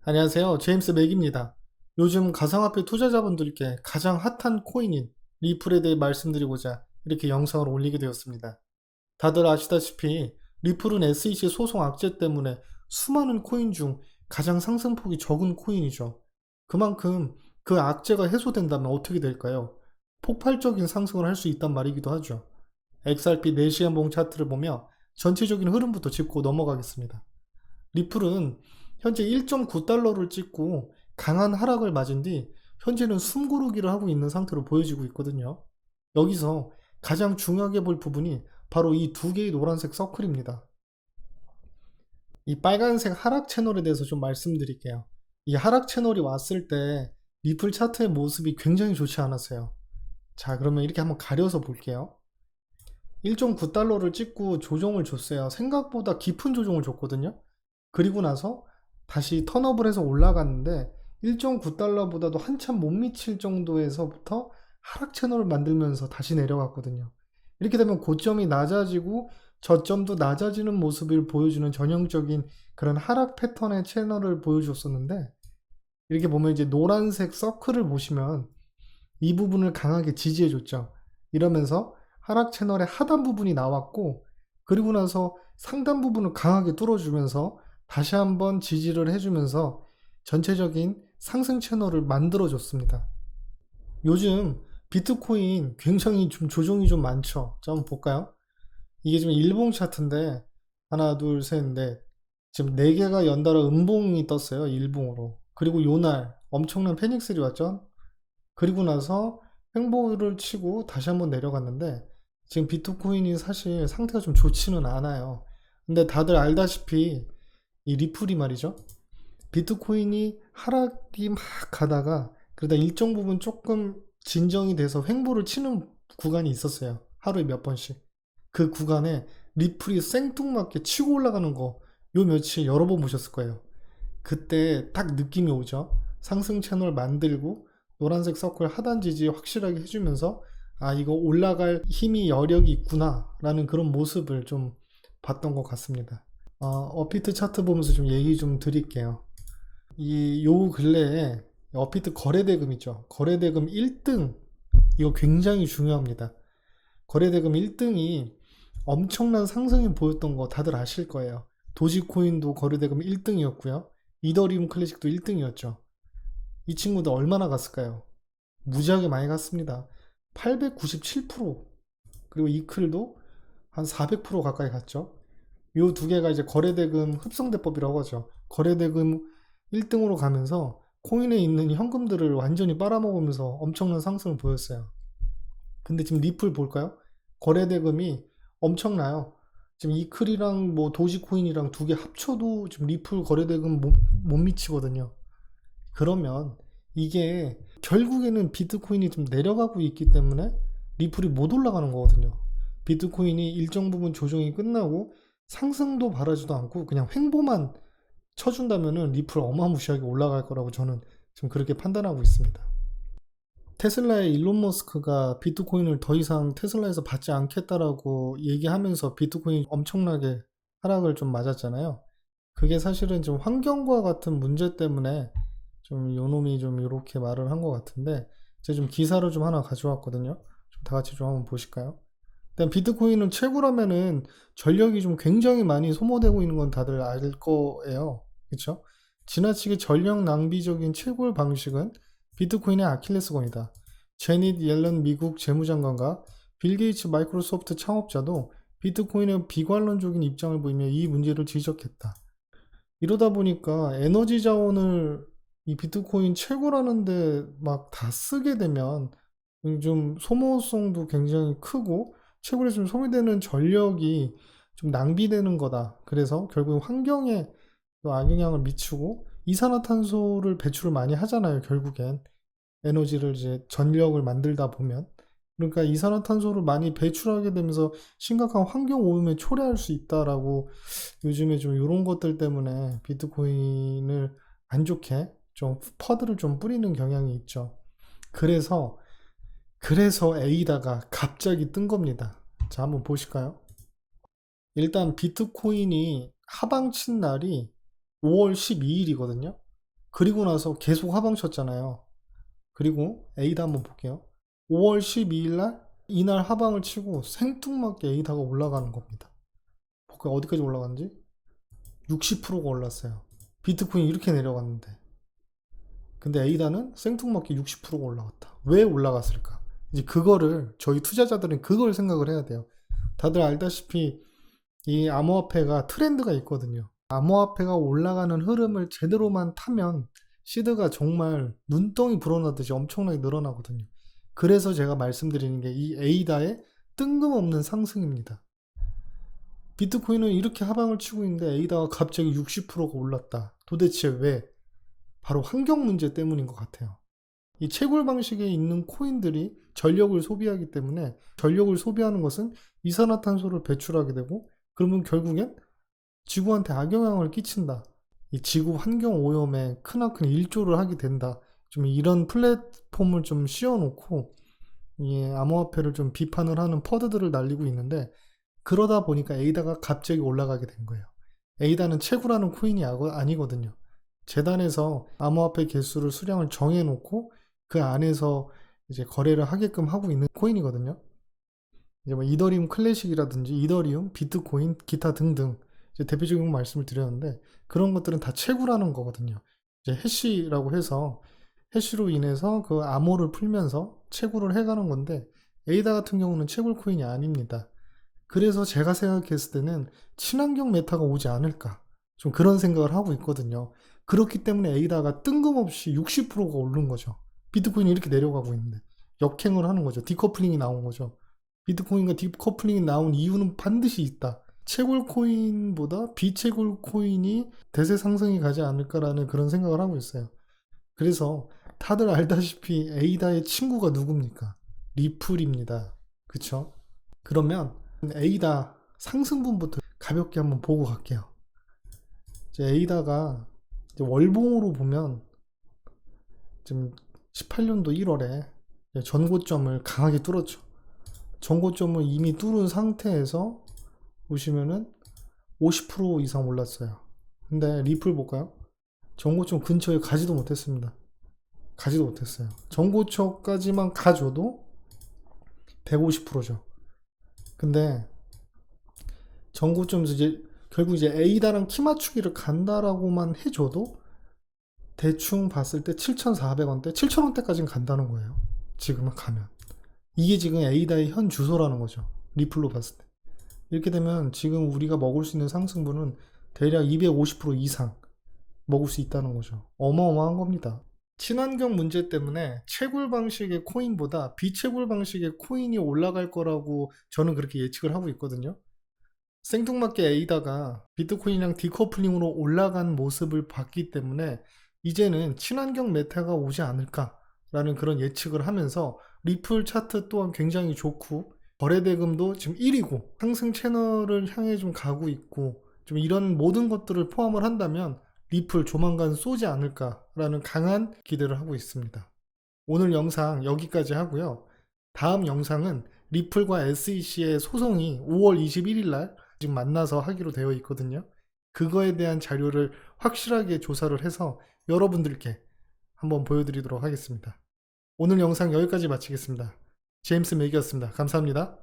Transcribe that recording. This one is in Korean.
안녕하세요. 제임스 맥입니다. 요즘 가상화폐 투자자분들께 가장 핫한 코인인 리플에 대해 말씀드리고자 이렇게 영상을 올리게 되었습니다. 다들 아시다시피 리플은 SEC 소송 악재 때문에 수많은 코인 중 가장 상승폭이 적은 코인이죠. 그만큼 그 악재가 해소된다면 어떻게 될까요? 폭발적인 상승을 할 수 있단 말이기도 하죠. XRP 4시간 봉 차트를 보며 전체적인 흐름부터 짚고 넘어가겠습니다. 리플은 현재 1.9달러를 찍고 강한 하락을 맞은 뒤 현재는 숨고르기를 하고 있는 상태로 보여지고 있거든요. 여기서 가장 중요하게 볼 부분이 바로 이 두 개의 노란색 서클입니다. 이 빨간색 하락 채널에 대해서 좀 말씀드릴게요. 이 하락 채널이 왔을 때 리플 차트의 모습이 굉장히 좋지 않았어요. 자, 그러면 이렇게 한번 가려서 볼게요. 1.9달러를 찍고 조정을 줬어요. 생각보다 깊은 조정을 줬거든요. 그리고 나서 다시 턴업을 해서 올라갔는데 1.9달러보다도 한참 못 미칠 정도에서부터 하락 채널을 만들면서 다시 내려갔거든요. 이렇게 되면 고점이 낮아지고 저점도 낮아지는 모습을 보여주는 전형적인 그런 하락 패턴의 채널을 보여줬었는데, 이렇게 보면 이제 노란색 서클을 보시면 이 부분을 강하게 지지해줬죠. 이러면서 하락 채널의 하단 부분이 나왔고, 그리고 나서 상단 부분을 강하게 뚫어주면서 다시 한번 지지를 해주면서 전체적인 상승 채널을 만들어줬습니다. 요즘 비트코인 굉장히 좀 조정이 좀 많죠. 자, 한번 볼까요? 이게 지금 일봉 차트인데 하나, 둘, 셋, 넷. 지금 4개가 연달아 음봉이 떴어요. 일봉으로. 그리고 요날 엄청난 패닉셀이 왔죠. 그리고 나서 횡보를 치고 다시 한번 내려갔는데 지금 비트코인이 사실 상태가 좀 좋지는 않아요. 근데 다들 알다시피 이 리플이 말이죠. 비트코인이 하락이 막 가다가 그러다 일정 부분 조금 진정이 돼서 횡보를 치는 구간이 있었어요. 하루에 몇 번씩. 그 구간에 리플이 생뚱맞게 치고 올라가는 거 요 며칠 여러 번 보셨을 거예요. 그때 딱 느낌이 오죠. 상승 채널 만들고 노란색 서클 하단 지지 확실하게 해주면서 아, 이거 올라갈 힘이 여력이 있구나 라는 그런 모습을 좀 봤던 것 같습니다. 어피트 차트 보면서 좀 얘기 좀 드릴게요. 요 근래에 어피트 거래대금 있죠. 거래대금 1등 이거 굉장히 중요합니다. 거래대금 1등이 엄청난 상승을 보였던 거 다들 아실 거예요. 도지코인도 거래대금 1등이었고요. 이더리움 클래식도 1등이었죠. 이 친구들 얼마나 갔을까요? 무지하게 많이 갔습니다. 897%. 그리고 이클도 한 400% 가까이 갔죠. 요 두 개가 이제 거래대금 흡성대법이라고 하죠. 거래대금 1등으로 가면서 코인에 있는 현금들을 완전히 빨아먹으면서 엄청난 상승을 보였어요. 근데 지금 리플 볼까요? 거래대금이 엄청나요. 지금 이클이랑 뭐 도지코인이랑 두 개 합쳐도 지금 리플 거래대금 못 미치거든요. 그러면 이게 결국에는 비트코인이 좀 내려가고 있기 때문에 리플이 못 올라가는 거거든요. 비트코인이 일정 부분 조정이 끝나고 상승도 바라지도 않고 그냥 횡보만 쳐준다면은 리플 어마무시하게 올라갈 거라고 저는 지금 그렇게 판단하고 있습니다. 테슬라의 일론 머스크가 비트코인을 더 이상 테슬라에서 받지 않겠다라고 얘기하면서 비트코인이 엄청나게 하락을 좀 맞았잖아요. 그게 사실은 좀 환경과 같은 문제 때문에 좀 요놈이 좀 이렇게 말을 한 것 같은데, 제가 좀 기사를 좀 하나 가져왔거든요. 좀 다 같이 좀 한번 보실까요? 일단 비트코인은 채굴하면은 전력이 좀 굉장히 많이 소모되고 있는 건 다들 알 거예요. 그쵸? 지나치게 전력 낭비적인 채굴 방식은 비트코인의 아킬레스건이다. 제닛 옐런 미국 재무장관과 빌 게이츠 마이크로소프트 창업자도 비트코인의 비관론적인 입장을 보이며 이 문제를 지적했다. 이러다 보니까 에너지 자원을 이 비트코인 채굴하는데 막 다 쓰게 되면 좀 소모성도 굉장히 크고 채굴에 좀 소비되는 전력이 좀 낭비되는 거다. 그래서 결국 환경에 또 악영향을 미치고 이산화탄소를 배출을 많이 하잖아요. 결국엔 에너지를 이제 전력을 만들다 보면, 그러니까 이산화탄소를 많이 배출하게 되면서 심각한 환경 오염에 초래할 수 있다라고 요즘에 좀 이런 것들 때문에 비트코인을 안 좋게 좀 퍼드를 좀 뿌리는 경향이 있죠. 그래서 에이다가 갑자기 뜬 겁니다. 자, 한번 보실까요? 일단 비트코인이 하방 친 날이 5월 12일이거든요. 그리고 나서 계속 하방 쳤잖아요. 그리고 에이다 한번 볼게요. 5월 12일 날 이날 하방을 치고 생뚱맞게 에이다가 올라가는 겁니다. 볼까요? 어디까지 올라갔는지? 60%가 올랐어요. 비트코인 이렇게 내려갔는데. 근데 에이다는 생뚱맞게 60%가 올라갔다. 왜 올라갔을까? 이제 그거를 저희 투자자들은 그걸 생각을 해야 돼요. 다들 알다시피 이 암호화폐가 트렌드가 있거든요. 암호화폐가 올라가는 흐름을 제대로만 타면 시드가 정말 눈덩이 불어나듯이 엄청나게 늘어나거든요. 그래서 제가 말씀드리는 게 이 에이다의 뜬금없는 상승입니다. 비트코인은 이렇게 하방을 치고 있는데 에이다가 갑자기 60%가 올랐다. 도대체 왜? 바로 환경 문제 때문인 것 같아요. 이 채굴 방식에 있는 코인들이 전력을 소비하기 때문에 전력을 소비하는 것은 이산화탄소를 배출하게 되고 그러면 결국엔 지구한테 악영향을 끼친다. 이 지구 환경 오염에 크나큰 일조를 하게 된다. 좀 이런 플랫폼을 좀 씌워놓고 이 암호화폐를 좀 비판을 하는 퍼드들을 날리고 있는데 그러다 보니까 에이다가 갑자기 올라가게 된 거예요. 에이다는 채굴하는 코인이 아니거든요. 재단에서 암호화폐 개수를 수량을 정해놓고 그 안에서 이제 거래를 하게끔 하고 있는 코인이거든요. 이제 뭐 이더리움 클래식이라든지 이더리움, 비트코인, 기타 등등 이제 대표적인 말씀을 드렸는데 그런 것들은 다 채굴하는 거거든요. 이제 해시라고 해서 해시로 인해서 그 암호를 풀면서 채굴을 해가는 건데 에이다 같은 경우는 채굴 코인이 아닙니다. 그래서 제가 생각했을 때는 친환경 메타가 오지 않을까 좀 그런 생각을 하고 있거든요. 그렇기 때문에 에이다가 뜬금없이 60%가 오른 거죠. 비트코인이 이렇게 내려가고 있는데 역행을 하는 거죠. 디커플링이 나온 거죠. 비트코인과 디커플링이 나온 이유는 반드시 있다. 채굴 코인보다 비채굴 코인이 대세 상승이 가지 않을까라는 그런 생각을 하고 있어요. 그래서 다들 알다시피 에이다의 친구가 누굽니까? 리플입니다. 그쵸? 그러면 에이다 상승분부터 가볍게 한번 보고 갈게요. 이제 에이다가 이제 월봉으로 보면 지금 18년도 1월에 전고점을 강하게 뚫었죠. 전고점을 이미 뚫은 상태에서 보시면은 50% 이상 올랐어요. 근데 리플 볼까요? 전고점 근처에 가지도 못했습니다. 가지도 못했어요. 전고점까지만 가줘도 150%죠. 근데 전고점에서 이제 결국 이제 에이다랑 키 맞추기를 간다라고만 해줘도 대충 봤을 때 7,400원대, 7,000원대까지는 간다는 거예요. 지금은 가면. 이게 지금 에이다의 현 주소라는 거죠. 리플로 봤을 때. 이렇게 되면 지금 우리가 먹을 수 있는 상승분은 대략 250% 이상 먹을 수 있다는 거죠. 어마어마한 겁니다. 친환경 문제 때문에 채굴 방식의 코인보다 비채굴 방식의 코인이 올라갈 거라고 저는 그렇게 예측을 하고 있거든요. 생뚱맞게 에이다가 비트코인이랑 디커플링으로 올라간 모습을 봤기 때문에 이제는 친환경 메타가 오지 않을까라는 그런 예측을 하면서 리플 차트 또한 굉장히 좋고 거래대금도 지금 1위고 상승 채널을 향해 좀 가고 있고 좀 이런 모든 것들을 포함을 한다면 리플 조만간 쏘지 않을까라는 강한 기대를 하고 있습니다. 오늘 영상 여기까지 하고요. 다음 영상은 리플과 SEC의 소송이 5월 21일 날 지금 만나서 하기로 되어 있거든요. 그거에 대한 자료를 확실하게 조사를 해서 여러분들께 한번 보여드리도록 하겠습니다. 오늘 영상 여기까지 마치겠습니다. 제임스 맥이었습니다. 감사합니다.